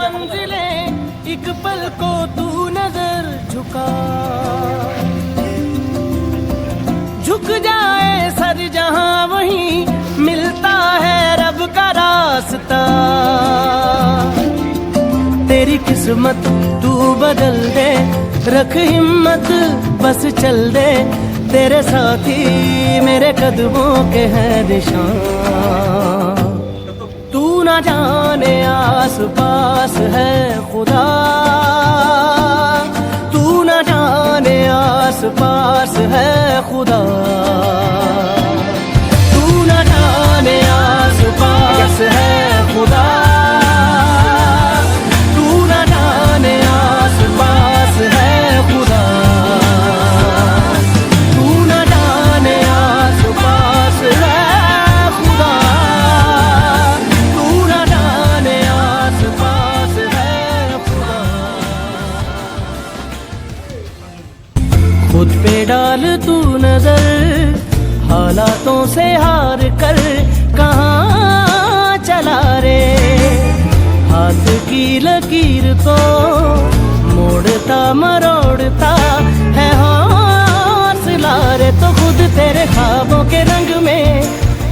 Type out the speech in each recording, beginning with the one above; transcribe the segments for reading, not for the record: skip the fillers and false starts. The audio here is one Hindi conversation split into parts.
मंजिलें एक पल को तू नजर झुका, झुक जाए सर जहां वहीं मिलता है रब का रास्ता। तेरी किस्मत तू बदल दे, रख हिम्मत बस चल दे, तेरे साथी मेरे कदमों के हैं निशान। तू ना जाने आस पास है खुदा, तू ना जाने आस पास है खुदा, तू ना जाने आस पास है खुदा, तू ना जाने आस पास है खुदा, तू ना जाने आस पास है खुदा, तू ना जाने आस पास है खुदा। खुद पे डाल तू नजर, हालातों से हार कर कहाँ चला रे, हाथ की लकीर को मोड़ता मरोड़ता है हौसला रे। तो खुद तेरे ख्वाबों के रंग में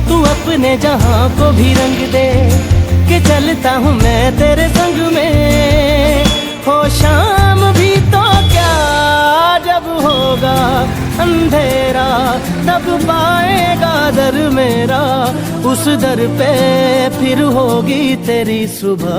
तू अपने जहां को भी रंग दे, कि चलता हूँ मैं तेरे संग में। हो शाम भी तो क्या, जब होगा अंधेरा तब पाएगा दर मेरा, उस दर पे फिर होगी तेरी सुबह।